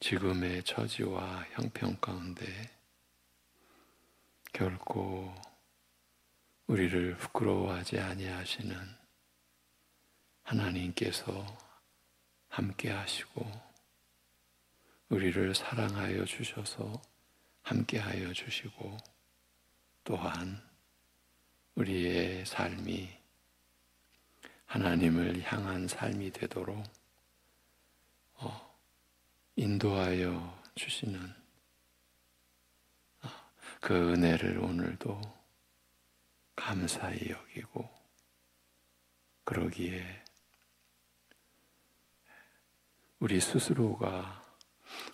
지금의 처지와 형편 가운데 결코 우리를 부끄러워하지 아니하시는 하나님께서 함께 하시고 우리를 사랑하여 주셔서 함께 하여 주시고 또한 우리의 삶이 하나님을 향한 삶이 되도록 인도하여 주시는 그 은혜를 오늘도 감사히 여기고 그러기에 우리 스스로가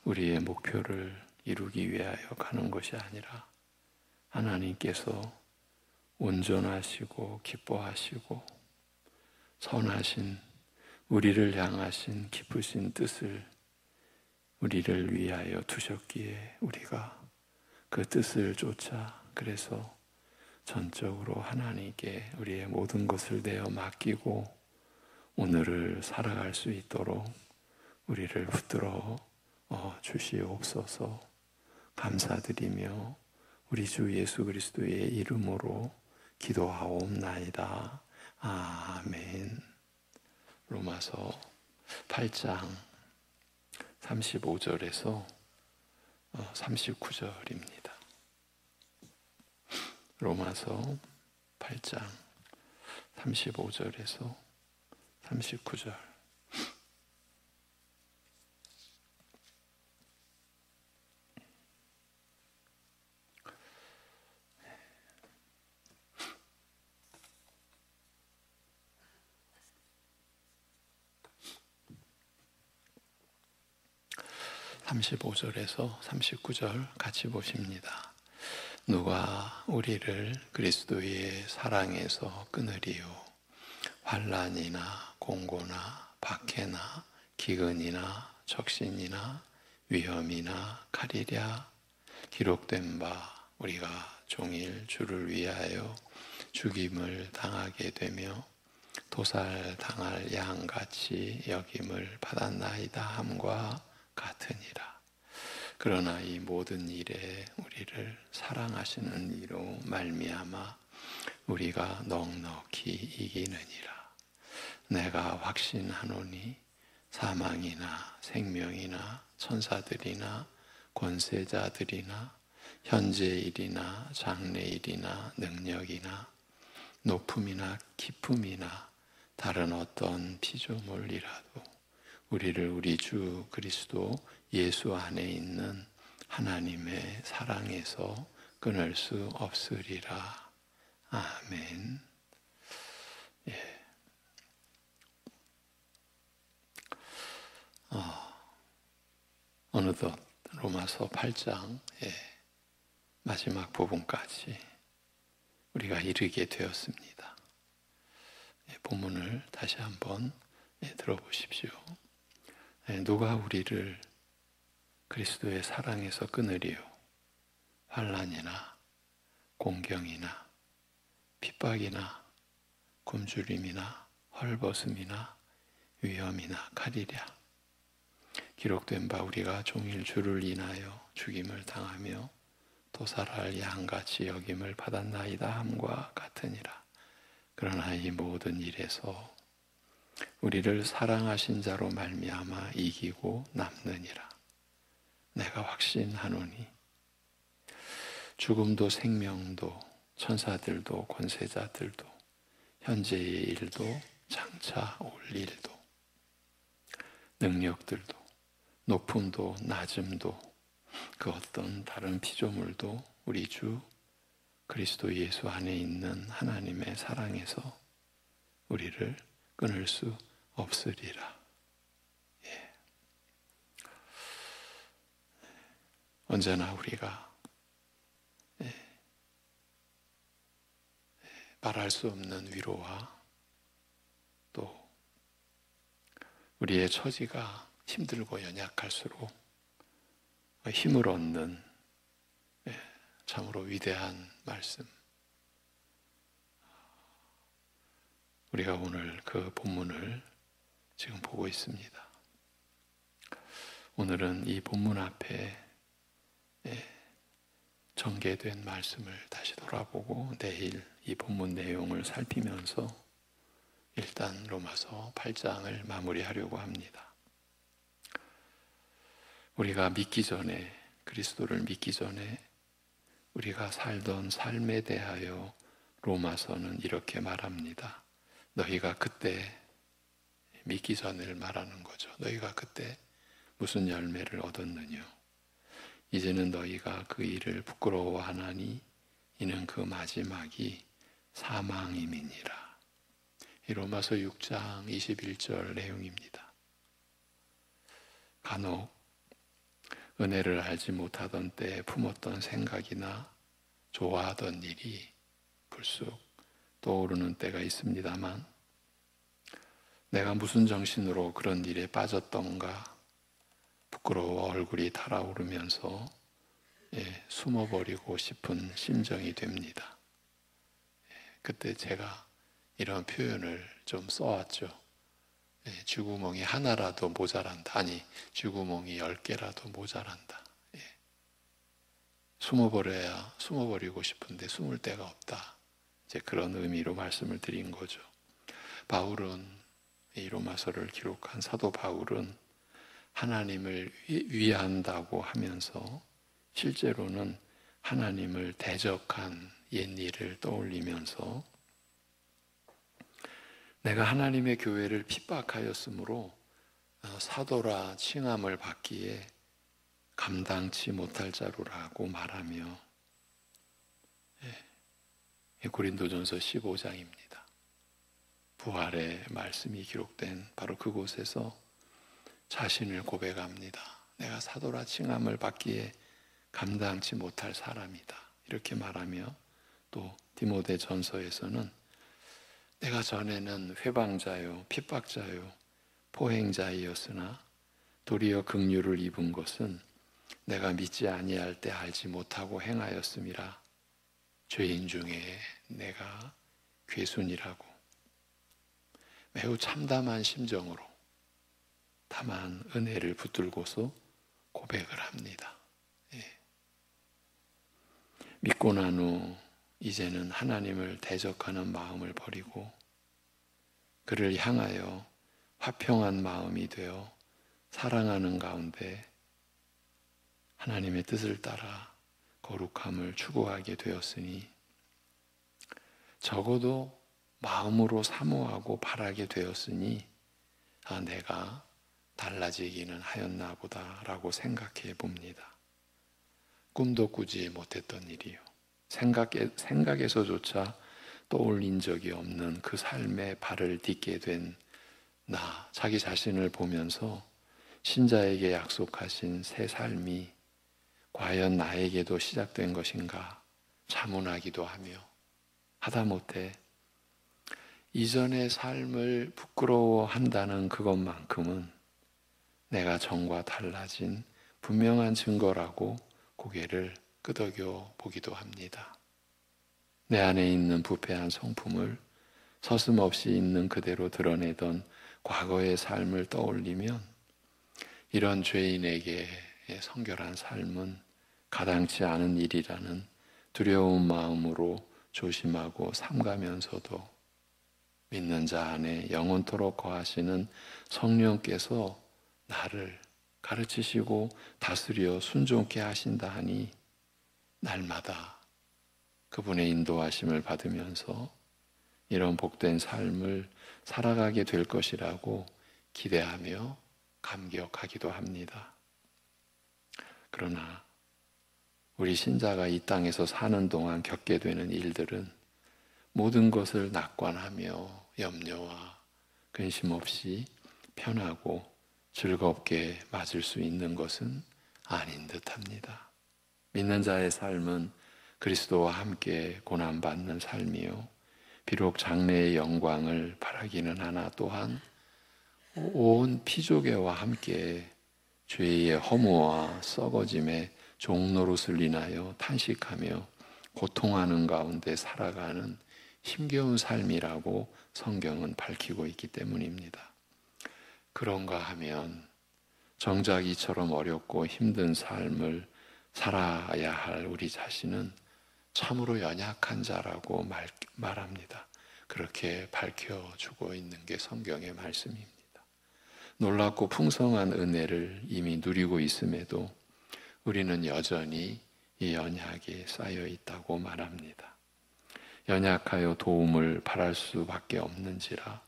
우리의 목표를 이루기 위하여 가는 것이 아니라 하나님께서 온전하시고 기뻐하시고 선하신 우리를 향하신 기쁘신 뜻을 우리를 위하여 두셨기에 우리가 그 뜻을 쫓아 그래서 전적으로 하나님께 우리의 모든 것을 내어 맡기고 오늘을 살아갈 수 있도록 우리를 붙들어 주시옵소서. 감사드리며 우리 주 예수 그리스도의 이름으로 기도하옵나이다. 아멘. 로마서 8장 35절에서 39절입니다. 로마서 8장 35절에서 39절. (35절에서 39절) 같이 보십니다. 누가 우리를 그리스도의 사랑에서 끊으리요? 환난이나 공고나 박해나 기근이나 적신이나 위험이나 칼이랴. 기록된 바 우리가 종일 주를 위하여 죽임을 당하게 되며 도살당할 양같이 여김을 받았나이다 함과 같으니라. 그러나 이 모든 일에 우리를 사랑하시는 이로 말미암아 우리가 넉넉히 이기느니라. 내가 확신하노니 사망이나 생명이나 천사들이나 권세자들이나 현재일이나 장래일이나 능력이나 높음이나 깊음이나 다른 어떤 피조물이라도 우리를 우리 주 그리스도 예수 안에 있는 하나님의 사랑에서 끊을 수 없으리라. 아멘. 예. 어느덧 로마서 8장의 마지막 부분까지 우리가 이르게 되었습니다. 본문을 다시 한번 들어보십시오. 누가 우리를 그리스도의 사랑에서 끊으리요? 환난이나 공경이나 핍박이나 굶주림이나 헐벗음이나 위험이나 칼이랴. 기록된 바 우리가 종일 주를 인하여 죽임을 당하며 도살할 양같이 여김을 받았나이다 함과 같으니라. 그러나 이 모든 일에서 우리를 사랑하신 자로 말미암아 이기고 남느니라. 내가 확신하노니 죽음도 생명도 천사들도 권세자들도 현재의 일도 장차 올 일도 능력들도 높음도 낮음도 그 어떤 다른 피조물도 우리 주 그리스도 예수 안에 있는 하나님의 사랑에서 우리를 끊을 수 없으리라. 예. 언제나 우리가 말할 수 없는 위로와 또 우리의 처지가 힘들고 연약할수록 힘을 얻는 참으로 위대한 말씀. 우리가 오늘 그 본문을 지금 보고 있습니다. 오늘은 이 본문 앞에 전개된 말씀을 다시 돌아보고 내일 이 본문 내용을 살피면서 일단 로마서 8장을 마무리하려고 합니다. 우리가 믿기 전에, 그리스도를 믿기 전에 우리가 살던 삶에 대하여 로마서는 이렇게 말합니다. 너희가 그때, 믿기 전을 말하는 거죠. 너희가 그때 무슨 열매를 얻었느냐? 이제는 너희가 그 일을 부끄러워하나니 이는 그 마지막이 사망임이니라. 이 로마서 6장 21절 내용입니다. 간혹 은혜를 알지 못하던 때에 품었던 생각이나 좋아하던 일이 불쑥 떠오르는 때가 있습니다만, 내가 무슨 정신으로 그런 일에 빠졌던가 부끄러워 얼굴이 달아오르면서 숨어버리고 싶은 심정이 됩니다. 그때 제가 이런 표현을 좀 써왔죠. 쥐구멍이 하나라도 모자란다. 아니, 쥐구멍이 10개라도 모자란다. 숨어버리고 싶은데 숨을 데가 없다. 이제 그런 의미로 말씀을 드린 거죠. 바울은, 이 로마서를 기록한 사도 바울은 하나님을 위한다고 하면서 실제로는 하나님을 대적한 옛일을 떠올리면서 내가 하나님의 교회를 핍박하였으므로 사도라 칭함을 받기에 감당치 못할 자로라고 말하며, 고린도전서 15장입니다. 부활의 말씀이 기록된 바로 그곳에서 자신을 고백합니다. 내가 사도라 칭함을 받기에 감당치 못할 사람이다. 이렇게 말하며 또 디모데전서에서는 내가 전에는 회방자요, 핍박자요, 포행자이었으나 도리어 긍휼을 입은 것은 내가 믿지 아니할 때 알지 못하고 행하였음이라. 죄인 중에 내가 괴순이라고 매우 참담한 심정으로 다만 은혜를 붙들고서 고백을 합니다. 믿고 난 후 이제는 하나님을 대적하는 마음을 버리고 그를 향하여 화평한 마음이 되어 사랑하는 가운데 하나님의 뜻을 따라 거룩함을 추구하게 되었으니 적어도 마음으로 사모하고 바라게 되었으니 내가 달라지기는 하였나 보다라고 생각해 봅니다. 꿈도 꾸지 못했던 일이요. 생각에서조차 떠올린 적이 없는 그 삶에 발을 딛게 된 자기 자신을 보면서 신자에게 약속하신 새 삶이 과연 나에게도 시작된 것인가 자문하기도 하며, 하다못해 이전의 삶을 부끄러워한다는 그것만큼은 내가 전과 달라진 분명한 증거라고 고개를 끄덕여 보기도 합니다. 내 안에 있는 부패한 성품을 서슴없이 있는 그대로 드러내던 과거의 삶을 떠올리면 이런 죄인에게 성결한 삶은 가당치 않은 일이라는 두려운 마음으로 조심하고 삼가면서도 믿는 자 안에 영원토록 거하시는 성령께서 나를 가르치시고 다스려 순종케 하신다 하니 날마다 그분의 인도하심을 받으면서 이런 복된 삶을 살아가게 될 것이라고 기대하며 감격하기도 합니다. 그러나 우리 신자가 이 땅에서 사는 동안 겪게 되는 일들은 모든 것을 낙관하며 염려와 근심 없이 편하고 즐겁게 맞을 수 있는 것은 아닌 듯합니다. 믿는 자의 삶은 그리스도와 함께 고난받는 삶이요, 비록 장래의 영광을 바라기는 하나 또한 온 피조계와 함께 죄의 허무와 썩어짐의 종노릇을 인하여 탄식하며 고통하는 가운데 살아가는 힘겨운 삶이라고 성경은 밝히고 있기 때문입니다. 그런가 하면 정작 이처럼 어렵고 힘든 삶을 살아야 할 우리 자신은 참으로 연약한 자라고 말합니다. 그렇게 밝혀주고 있는 게 성경의 말씀입니다. 놀랍고 풍성한 은혜를 이미 누리고 있음에도 우리는 여전히 이 연약에 쌓여 있다고 말합니다. 연약하여 도움을 바랄 수밖에 없는지라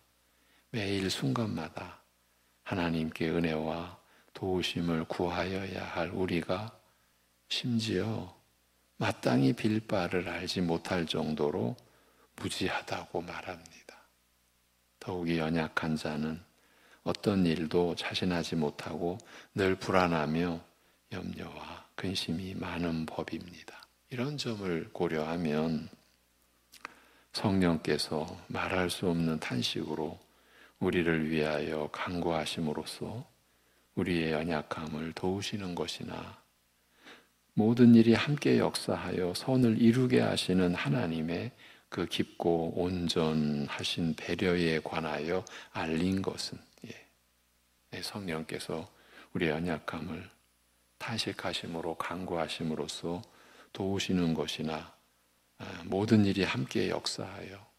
매일 순간마다 하나님께 은혜와 도우심을 구하여야 할 우리가 심지어 마땅히 빌 바를 알지 못할 정도로 무지하다고 말합니다. 더욱이 연약한 자는 어떤 일도 자신하지 못하고 늘 불안하며 염려와 근심이 많은 법입니다. 이런 점을 고려하면 성령께서 말할 수 없는 탄식으로 우리를 위하여 간구하심으로써 우리의 연약함을 도우시는 것이나 모든 일이 함께 역사하여 선을 이루게 하시는 하나님의 그 깊고 온전하신 배려에 관하여 알린 것은 성령께서 우리의 연약함을 탄식하심으로 간구하심으로써 도우시는 것이나 모든 일이 함께 역사하여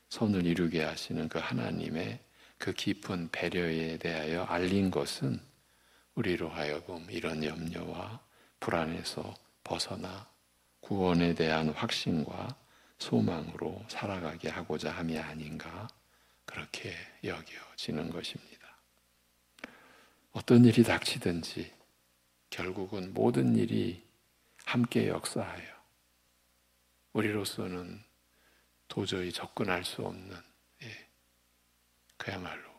선을 이루게 하시는 그 하나님의 그 깊은 배려에 대하여 알린 것은 우리로 하여금 이런 염려와 불안에서 벗어나 구원에 대한 확신과 소망으로 살아가게 하고자 함이 아닌가 그렇게 여겨지는 것입니다. 어떤 일이 닥치든지 결국은 모든 일이 함께 역사하여 우리로서는 도저히 접근할 수 없는 그야말로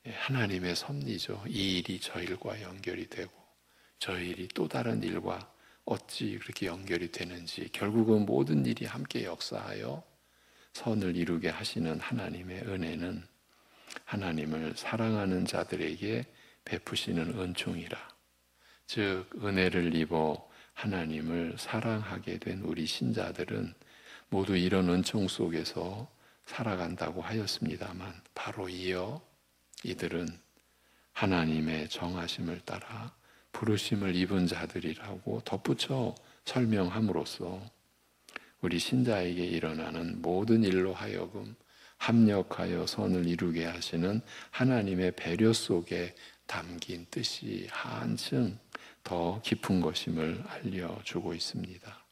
하나님의 섭리죠. 이 일이 저 일과 연결이 되고 저 일이 또 다른 일과 어찌 그렇게 연결이 되는지 결국은 모든 일이 함께 역사하여 선을 이루게 하시는 하나님의 은혜는 하나님을 사랑하는 자들에게 베푸시는 은총이라. 즉 은혜를 입어 하나님을 사랑하게 된 우리 신자들은 모두 이런 은총 속에서 살아간다고 하였습니다만 바로 이어 이들은 하나님의 정하심을 따라 부르심을 입은 자들이라고 덧붙여 설명함으로써 우리 신자에게 일어나는 모든 일로 하여금 합력하여 선을 이루게 하시는 하나님의 배려 속에 담긴 뜻이 한층 더 깊은 것임을 알려주고 있습니다.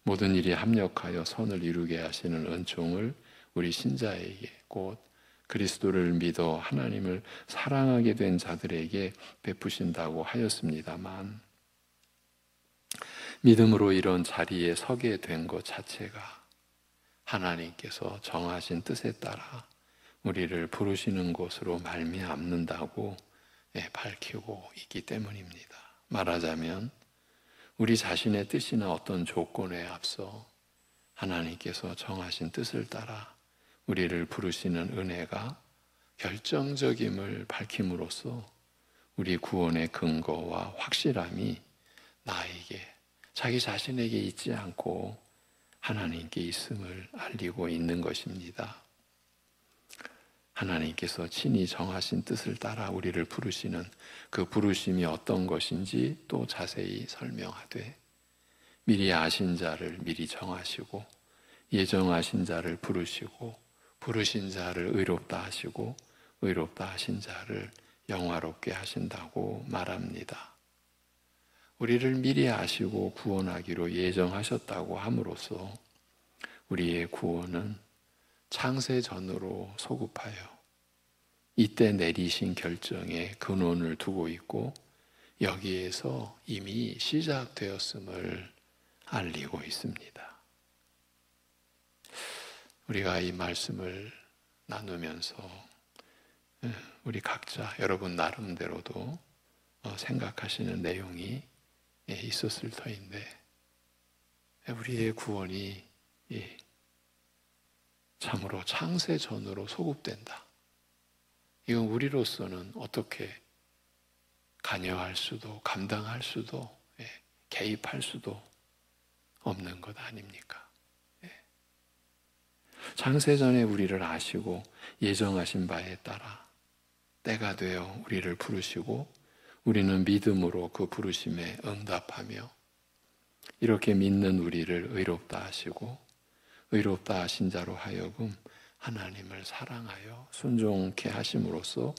모든 일이 합력하여 선을 이루게 하시는 은총을 우리 신자에게 곧 그리스도를 믿어 하나님을 사랑하게 된 자들에게 베푸신다고 하였습니다만 믿음으로 이런 자리에 서게 된 것 자체가 하나님께서 정하신 뜻에 따라 우리를 부르시는 것으로 말미암는다고 밝히고 있기 때문입니다. 말하자면 우리 자신의 뜻이나 어떤 조건에 앞서 하나님께서 정하신 뜻을 따라 우리를 부르시는 은혜가 결정적임을 밝힘으로써 우리 구원의 근거와 확실함이 나에게 자기 자신에게 있지 않고 하나님께 있음을 알리고 있는 것입니다. 하나님께서 친히 정하신 뜻을 따라 우리를 부르시는 그 부르심이 어떤 것인지 또 자세히 설명하되 미리 아신 자를 미리 정하시고 예정하신 자를 부르시고 부르신 자를 의롭다 하시고 의롭다 하신 자를 영화롭게 하신다고 말합니다. 우리를 미리 아시고 구원하기로 예정하셨다고 함으로써 우리의 구원은 창세 전으로 소급하여 이때 내리신 결정에 근원을 두고 있고 여기에서 이미 시작되었음을 알리고 있습니다. 우리가 이 말씀을 나누면서 우리 각자 여러분 나름대로도 생각하시는 내용이 있었을 터인데 우리의 구원이 참으로 창세 전으로 소급된다. 이건 우리로서는 어떻게 관여할 수도 감당할 수도 개입할 수도 없는 것 아닙니까? 창세 전에 우리를 아시고 예정하신 바에 따라 때가 되어 우리를 부르시고 우리는 믿음으로 그 부르심에 응답하며 이렇게 믿는 우리를 의롭다 하시고 의롭다 하신 자로 하여금 하나님을 사랑하여 순종케 하심으로써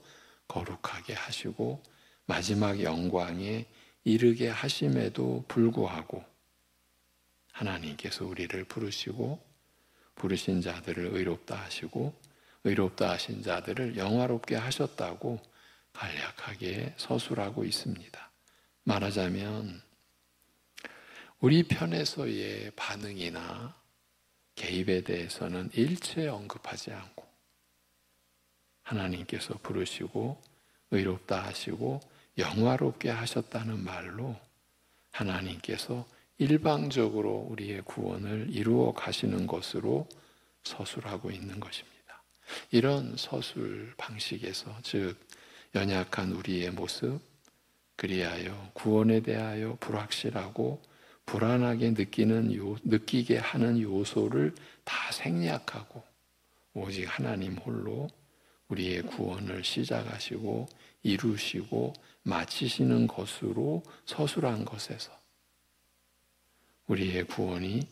거룩하게 하시고 마지막 영광에 이르게 하심에도 불구하고 하나님께서 우리를 부르시고 부르신 자들을 의롭다 하시고 의롭다 하신 자들을 영화롭게 하셨다고 간략하게 서술하고 있습니다. 말하자면 우리 편에서의 반응이나 개입에 대해서는 일체 언급하지 않고 하나님께서 부르시고 의롭다 하시고 영화롭게 하셨다는 말로 하나님께서 일방적으로 우리의 구원을 이루어 가시는 것으로 서술하고 있는 것입니다. 이런 서술 방식에서 즉 연약한 우리의 모습, 그리하여 구원에 대하여 불확실하고 불안하게 느끼게 하는 요소를 다 생략하고 오직 하나님 홀로 우리의 구원을 시작하시고 이루시고 마치시는 것으로 서술한 것에서 우리의 구원이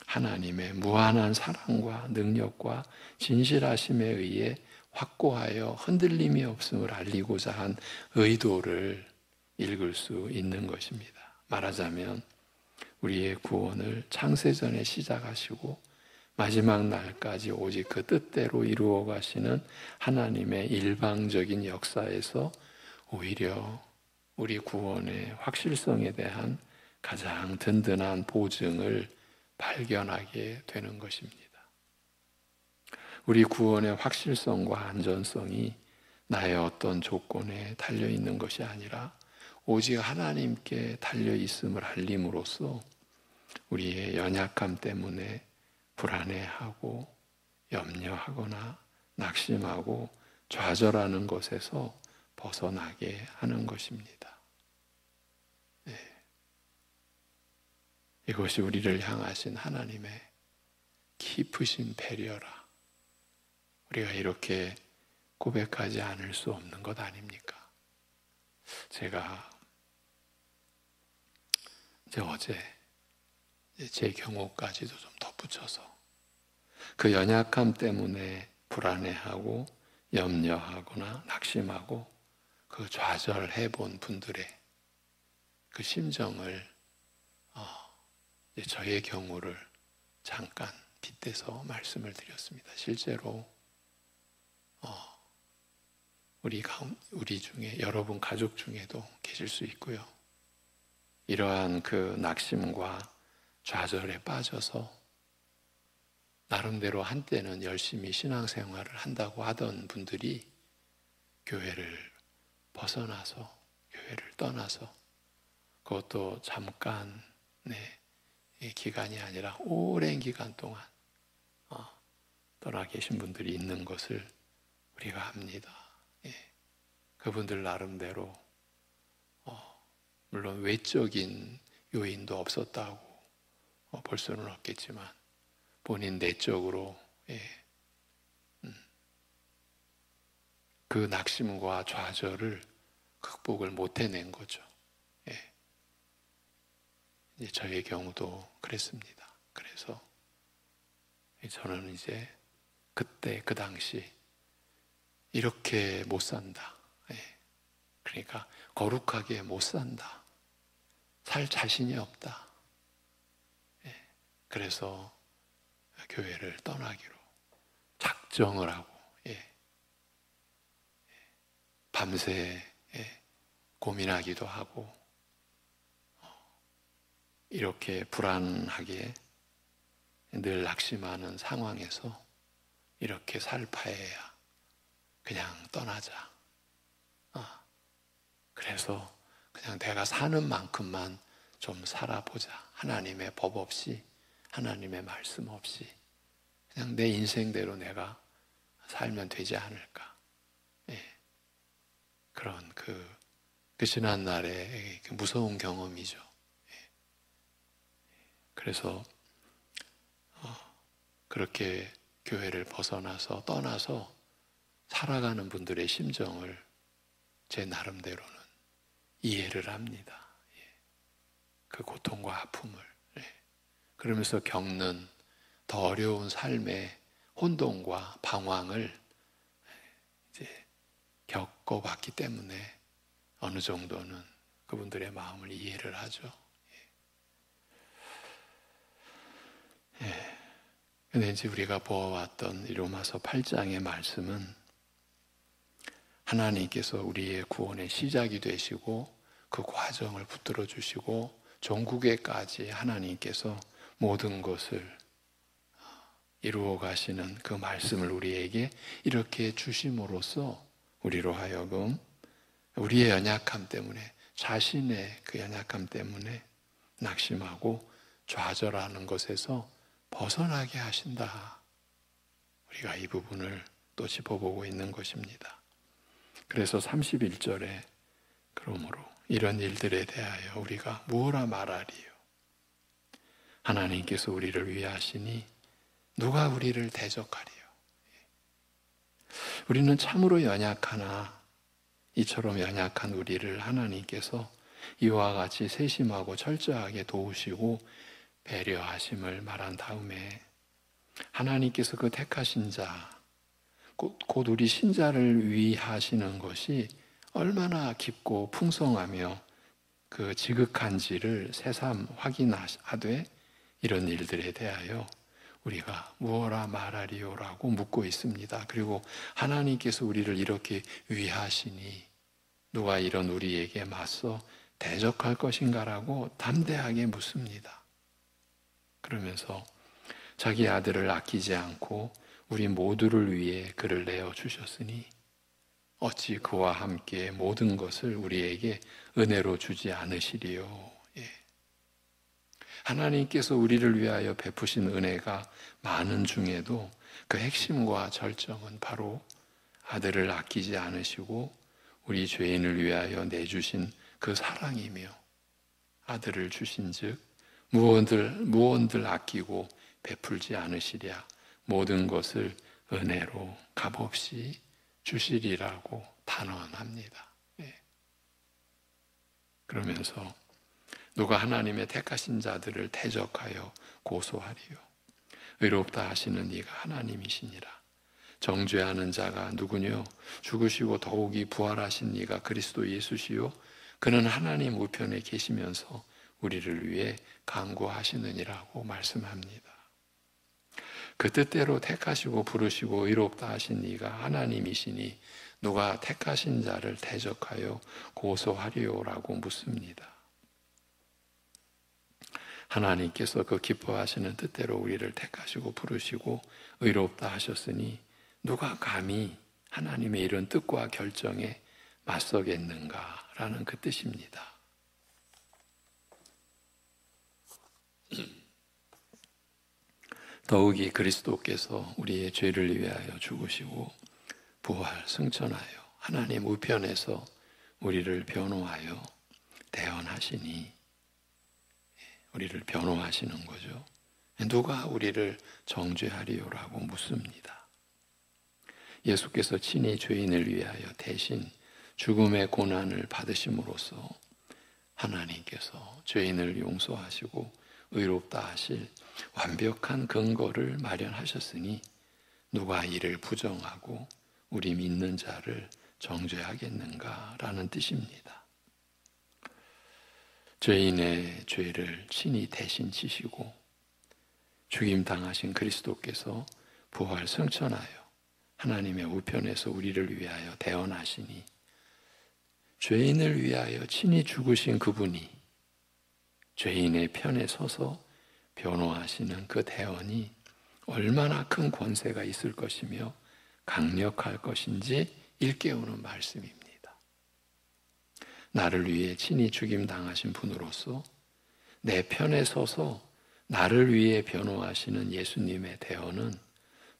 하나님의 무한한 사랑과 능력과 진실하심에 의해 확고하여 흔들림이 없음을 알리고자 한 의도를 읽을 수 있는 것입니다. 말하자면 우리의 구원을 창세전에 시작하시고 마지막 날까지 오직 그 뜻대로 이루어 가시는 하나님의 일방적인 역사에서 오히려 우리 구원의 확실성에 대한 가장 든든한 보증을 발견하게 되는 것입니다. 우리 구원의 확실성과 안전성이 나의 어떤 조건에 달려있는 것이 아니라 오직 하나님께 달려있음을 알림으로써 우리의 연약함 때문에 불안해하고 염려하거나 낙심하고 좌절하는 것에서 벗어나게 하는 것입니다. 네. 이것이 우리를 향하신 하나님의 깊으신 배려라. 우리가 이렇게 고백하지 않을 수 없는 것 아닙니까? 제가 어제 제 경우까지도 좀 덧붙여서 그 연약함 때문에 불안해하고 염려하거나 낙심하고 그 좌절해 본 분들의 그 심정을 저의 경우를 잠깐 빗대서 말씀을 드렸습니다. 실제로 우리 중에 여러분 가족 중에도 계실 수 있고요. 이러한 그 낙심과 좌절에 빠져서 나름대로 한때는 열심히 신앙생활을 한다고 하던 분들이 교회를 벗어나서 교회를 떠나서 그것도 잠깐의 기간이 아니라 오랜 기간 동안 떠나 계신 분들이 있는 것을 우리가 압니다. 그분들 나름대로 물론 외적인 요인도 없었다고 볼 수는 없겠지만 본인 내적으로 그 낙심과 좌절을 극복을 못 해낸 거죠. 이제 저의 경우도 그랬습니다. 그래서 저는 이제 그때 그 당시 이렇게 못 산다. 그러니까 거룩하게 못 산다. 살 자신이 없다. 그래서 교회를 떠나기로 작정을 하고 밤새 고민하기도 하고 이렇게 불안하게 늘 낙심하는 상황에서 이렇게 살 바에야 그냥 떠나자. 그래서 그냥 내가 사는 만큼만 좀 살아보자. 하나님의 법 없이, 하나님의 말씀 없이 그냥 내 인생대로 내가 살면 되지 않을까. 그런 그 지난날의 무서운 경험이죠. 그래서 그렇게 교회를 벗어나서 떠나서 살아가는 분들의 심정을 제 나름대로는 이해를 합니다. 그 고통과 아픔을. 그러면서 겪는 더 어려운 삶의 혼돈과 방황을 이제 겪어봤기 때문에 어느 정도는 그분들의 마음을 이해를 하죠. 근데 이제 우리가 보아왔던 이 로마서 8장의 말씀은 하나님께서 우리의 구원의 시작이 되시고 그 과정을 붙들어 주시고 종국에까지 하나님께서 모든 것을 이루어 가시는 그 말씀을 우리에게 이렇게 주심으로써 우리로 하여금 우리의 연약함 때문에, 자신의 그 연약함 때문에 낙심하고 좌절하는 것에서 벗어나게 하신다. 우리가 이 부분을 또 짚어보고 있는 것입니다. 그래서 31절에 그러므로 이런 일들에 대하여 우리가 무엇라 말하리요? 하나님께서 우리를 위하시니 누가 우리를 대적하리요? 우리는 참으로 연약하나 이처럼 연약한 우리를 하나님께서 이와 같이 세심하고 철저하게 도우시고 배려하심을 말한 다음에 하나님께서 그 택하신 자, 곧 우리 신자를 위하시는 것이 얼마나 깊고 풍성하며 그 지극한지를 새삼 확인하되 이런 일들에 대하여 우리가 무엇라 말하리요라고 묻고 있습니다. 그리고 하나님께서 우리를 이렇게 위하시니 누가 이런 우리에게 맞서 대적할 것인가라고 담대하게 묻습니다. 그러면서 자기 아들을 아끼지 않고 우리 모두를 위해 그를 내어 주셨으니 어찌 그와 함께 모든 것을 우리에게 은혜로 주지 않으시리요. 하나님께서 우리를 위하여 베푸신 은혜가 많은 중에도 그 핵심과 절정은 바로 아들을 아끼지 않으시고 우리 죄인을 위하여 내주신 그 사랑이며, 아들을 주신즉 무언들 아끼고 베풀지 않으시랴 모든 것을 은혜로 값없이 주시리라고 단언합니다. 그러면서 누가 하나님의 택하신 자들을 대적하여 고소하리요? 의롭다 하시는 이가 하나님이시니라. 정죄하는 자가 누구뇨? 죽으시고 더욱이 부활하신 이가 그리스도 예수시요? 그는 하나님 우편에 계시면서 우리를 위해 간구하시느니라고 말씀합니다. 그 뜻대로 택하시고 부르시고 의롭다 하신 이가 하나님이시니 누가 택하신 자를 대적하여 고소하리요라고 묻습니다. 하나님께서 그 기뻐하시는 뜻대로 우리를 택하시고 부르시고 의롭다 하셨으니 누가 감히 하나님의 이런 뜻과 결정에 맞서겠는가라는 그 뜻입니다. 더욱이 그리스도께서 우리의 죄를 위하여 죽으시고 부활 승천하여 하나님 우편에서 우리를 변호하여 대언하시니, 우리를 변호하시는 거죠. 누가 우리를 정죄하리요라고 묻습니다. 예수께서 친히 죄인을 위하여 대신 죽음의 고난을 받으심으로써 하나님께서 죄인을 용서하시고 의롭다 하실 완벽한 근거를 마련하셨으니 누가 이를 부정하고 우리 믿는 자를 정죄하겠는가라는 뜻입니다. 죄인의 죄를 친히 대신 지시고 죽임 당하신 그리스도께서 부활 승천하여 하나님의 우편에서 우리를 위하여 대언하시니, 죄인을 위하여 친히 죽으신 그분이 죄인의 편에 서서 변호하시는 그 대언이 얼마나 큰 권세가 있을 것이며 강력할 것인지 일깨우는 말씀입니다. 나를 위해 친히 죽임 당하신 분으로서 내 편에 서서 나를 위해 변호하시는 예수님의 대언은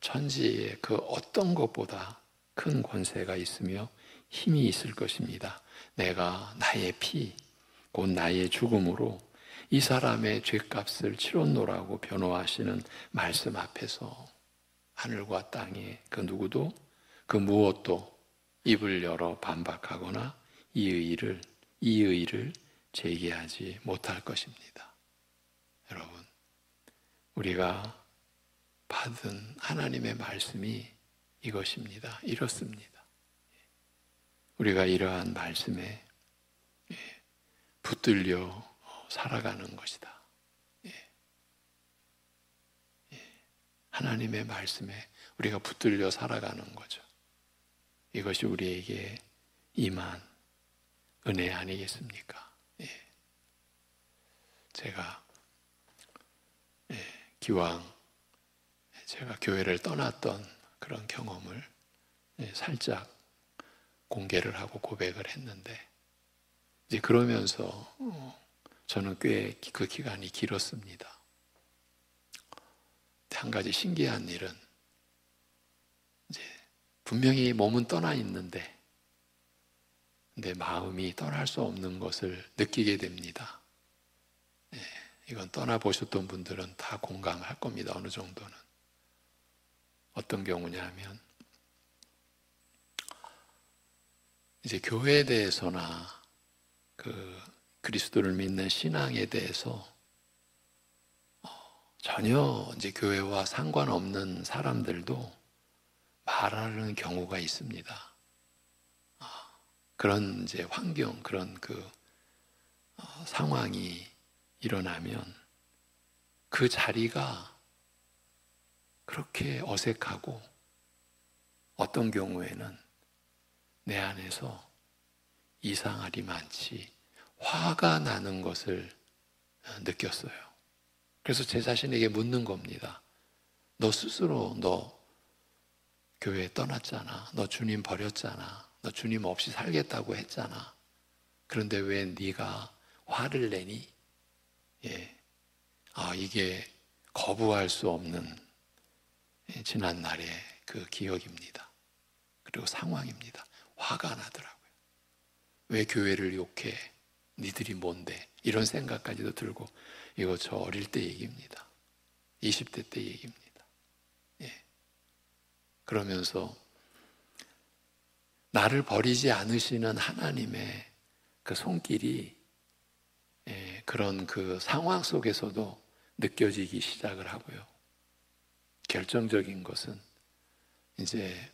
천지의 그 어떤 것보다 큰 권세가 있으며 힘이 있을 것입니다. 내가 나의 피, 곧 나의 죽음으로 이 사람의 죄값을 치렀노라고 변호하시는 말씀 앞에서 하늘과 땅에 그 누구도 그 무엇도 입을 열어 반박하거나 이의를 제기하지 못할 것입니다. 여러분, 우리가 받은 하나님의 말씀이 이것입니다. 이렇습니다. 우리가 이러한 말씀에 붙들려 살아가는 것이다. 하나님의 말씀에 우리가 붙들려 살아가는 거죠. 이것이 우리에게 임한 은혜 아니겠습니까? 제가 기왕 제가 교회를 떠났던 그런 경험을 살짝 공개를 하고 고백을 했는데, 이제 그러면서 저는 꽤 그 기간이 길었습니다. 한 가지 신기한 일은, 이제 분명히 몸은 떠나 있는데 내 마음이 떠날 수 없는 것을 느끼게 됩니다. 이건 떠나보셨던 분들은 다 공감할 겁니다. 어느 정도는. 어떤 경우냐면, 이제 교회에 대해서나 그리스도를 믿는 신앙에 대해서 전혀 이제 교회와 상관없는 사람들도 말하는 경우가 있습니다. 그런 이제 환경, 그런 상황이 일어나면 그 자리가 그렇게 어색하고, 어떤 경우에는 내 안에서 이상하리 많지 화가 나는 것을 느꼈어요. 그래서 제 자신에게 묻는 겁니다. 너 스스로 너 교회 떠났잖아. 너 주님 버렸잖아. 너 주님 없이 살겠다고 했잖아. 그런데 왜 네가 화를 내니? 이게 거부할 수 없는 지난 날의 그 기억입니다. 그리고 상황입니다. 화가 나더라고요. 왜 교회를 욕해? 니들이 뭔데? 이런 생각까지도 들고, 이거 저 어릴 때 얘기입니다. 20대 때 얘기입니다. 그러면서 나를 버리지 않으시는 하나님의 그 손길이 그런 그 상황 속에서도 느껴지기 시작을 하고요. 결정적인 것은 이제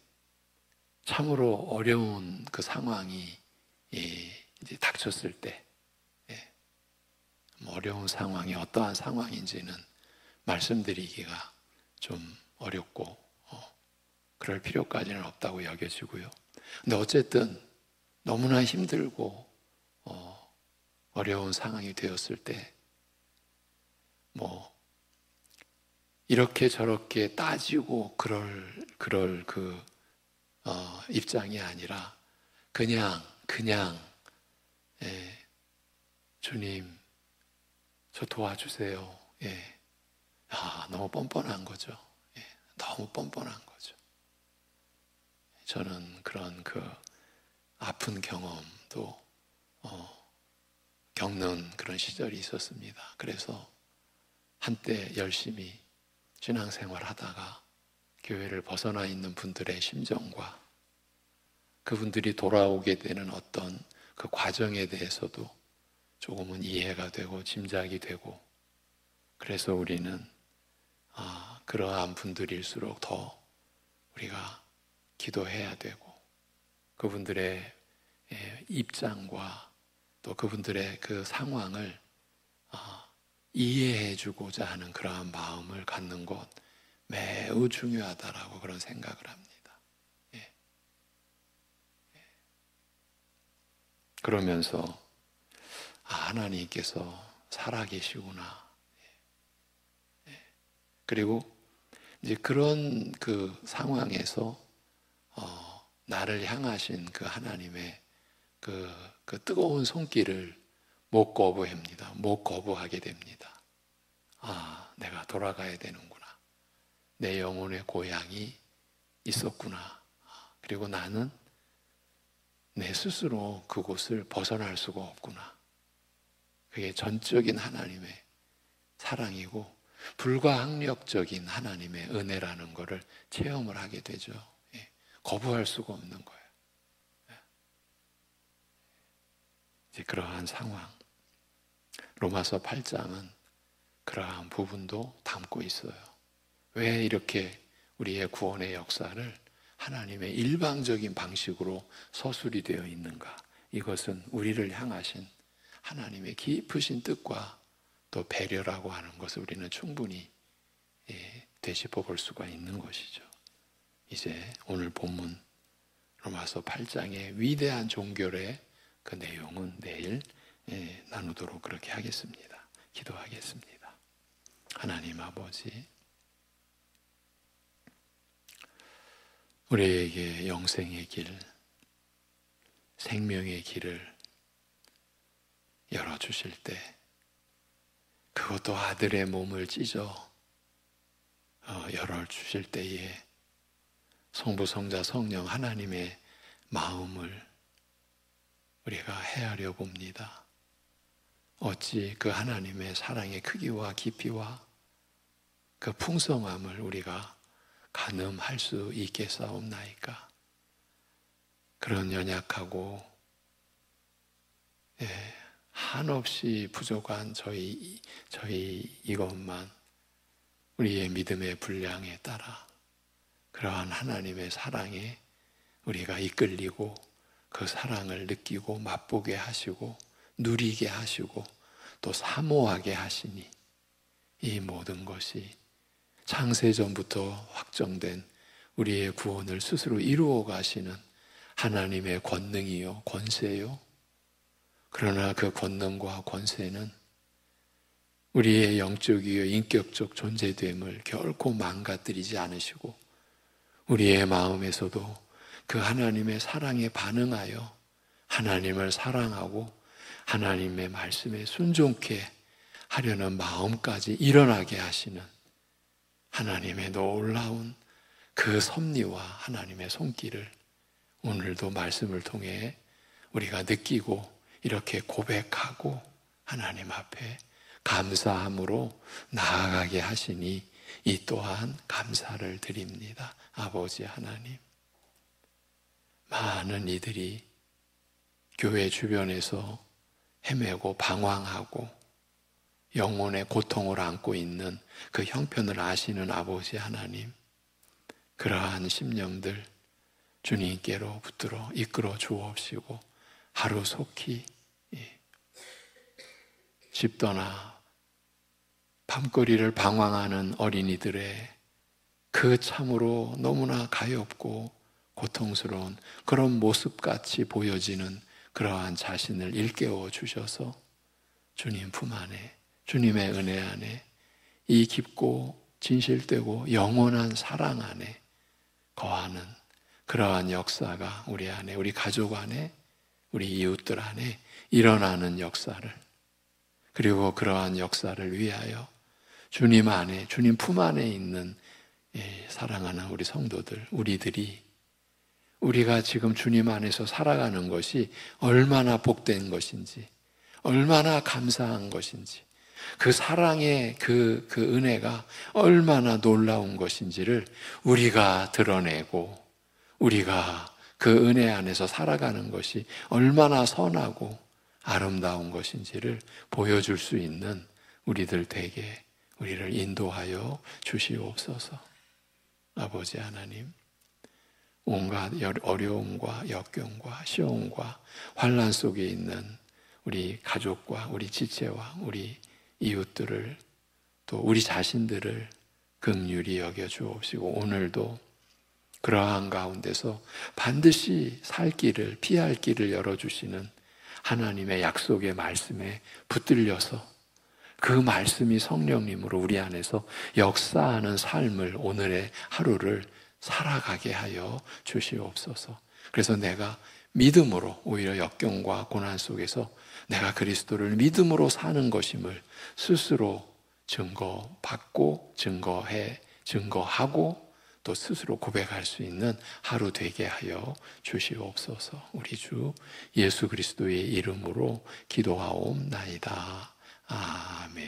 참으로 어려운 그 상황이 이제 닥쳤을 때, 어려운 상황이 어떠한 상황인지는 말씀드리기가 좀 어렵고 그럴 필요까지는 없다고 여겨지고요. 근데 어쨌든 너무나 힘들고 어려운 상황이 되었을 때, 이렇게 저렇게 따지고 그럴 입장이 아니라 그냥 주님 저 도와주세요. 너무 뻔뻔한 거죠. 너무 뻔뻔한 거죠. 저는 그런 아픈 경험도 겪는 그런 시절이 있었습니다. 그래서 한때 열심히 신앙생활 하다가 교회를 벗어나 있는 분들의 심정과 그분들이 돌아오게 되는 어떤 그 과정에 대해서도 조금은 이해가 되고 짐작이 되고, 그래서 우리는 그러한 분들일수록 더 우리가 기도해야 되고, 그분들의 입장과 또 그분들의 그 상황을 이해해 주고자 하는 그러한 마음을 갖는 것 매우 중요하다라고 그런 생각을 합니다. 그러면서 하나님께서 살아계시구나. 그리고 이제 그런 그 상황에서 나를 향하신 그 하나님의 그 뜨거운 손길을 못 거부합니다. 못 거부하게 됩니다. 내가 돌아가야 되는구나. 내 영혼의 고향이 있었구나. 그리고 나는 내 스스로 그곳을 벗어날 수가 없구나. 그게 전적인 하나님의 사랑이고 불가항력적인 하나님의 은혜라는 것을 체험을 하게 되죠. 거부할 수가 없는 거예요. 이제 그러한 상황, 로마서 8장은 그러한 부분도 담고 있어요. 왜 이렇게 우리의 구원의 역사를 하나님의 일방적인 방식으로 서술이 되어 있는가? 이것은 우리를 향하신 하나님의 깊으신 뜻과 또 배려라고 하는 것을 우리는 충분히 되짚어 볼 수가 있는 것이죠. 이제 오늘 본문 로마서 8장의 위대한 종결의 그 내용은 내일 나누도록 그렇게 하겠습니다. 기도하겠습니다. 하나님 아버지, 우리에게 영생의 길, 생명의 길을 열어주실 때, 그것도 아들의 몸을 찢어 열어주실 때에 성부, 성자, 성령 하나님의 마음을 우리가 헤아려 봅니다. 어찌 그 하나님의 사랑의 크기와 깊이와 그 풍성함을 우리가 가늠할 수 있겠사옵나이까? 그런 연약하고 한없이 부족한 저희 이것만 우리의 믿음의 분량에 따라 그러한 하나님의 사랑에 우리가 이끌리고 그 사랑을 느끼고 맛보게 하시고 누리게 하시고 또 사모하게 하시니 이 모든 것이 창세전부터 확정된 우리의 구원을 스스로 이루어 가시는 하나님의 권능이요, 권세요. 그러나 그 권능과 권세는 우리의 영적이요, 인격적 존재됨을 결코 망가뜨리지 않으시고 우리의 마음에서도 그 하나님의 사랑에 반응하여 하나님을 사랑하고 하나님의 말씀에 순종케 하려는 마음까지 일어나게 하시는 하나님의 놀라운 그 섭리와 하나님의 손길을 오늘도 말씀을 통해 우리가 느끼고 이렇게 고백하고 하나님 앞에 감사함으로 나아가게 하시니 이 또한 감사를 드립니다. 아버지 하나님, 많은 이들이 교회 주변에서 헤매고 방황하고 영혼의 고통을 안고 있는 그 형편을 아시는 아버지 하나님, 그러한 심령들 주님께로 붙들어 이끌어 주옵시고 하루속히 집 떠나 밤거리를 방황하는 어린이들의 그 참으로 너무나 가엾고 고통스러운 그런 모습같이 보여지는 그러한 자신을 일깨워 주셔서 주님 품 안에, 주님의 은혜 안에 이 깊고 진실되고 영원한 사랑 안에 거하는 그러한 역사가 우리 안에, 우리 가족 안에, 우리 이웃들 안에 일어나는 역사를, 그리고 그러한 역사를 위하여 주님 안에, 주님 품 안에 있는 사랑하는 우리 성도들, 우리들이 우리가 지금 주님 안에서 살아가는 것이 얼마나 복된 것인지, 얼마나 감사한 것인지, 그 사랑의 그 은혜가 얼마나 놀라운 것인지를 우리가 드러내고, 우리가 그 은혜 안에서 살아가는 것이 얼마나 선하고 아름다운 것인지를 보여줄 수 있는 우리들 되게 우리를 인도하여 주시옵소서. 아버지 하나님, 온갖 어려움과 역경과 시험과 환난 속에 있는 우리 가족과 우리 지체와 우리 이웃들을, 또 우리 자신들을 긍휼히 여겨 주옵시고 오늘도 그러한 가운데서 반드시 살 길을, 피할 길을 열어주시는 하나님의 약속의 말씀에 붙들려서 그 말씀이 성령님으로 우리 안에서 역사하는 삶을, 오늘의 하루를 살아가게 하여 주시옵소서. 그래서 내가 믿음으로, 오히려 역경과 고난 속에서 내가 그리스도를 믿음으로 사는 것임을 스스로 증거받고 증거하고 또 스스로 고백할 수 있는 하루 되게 하여 주시옵소서. 우리 주 예수 그리스도의 이름으로 기도하옵나이다. 아멘.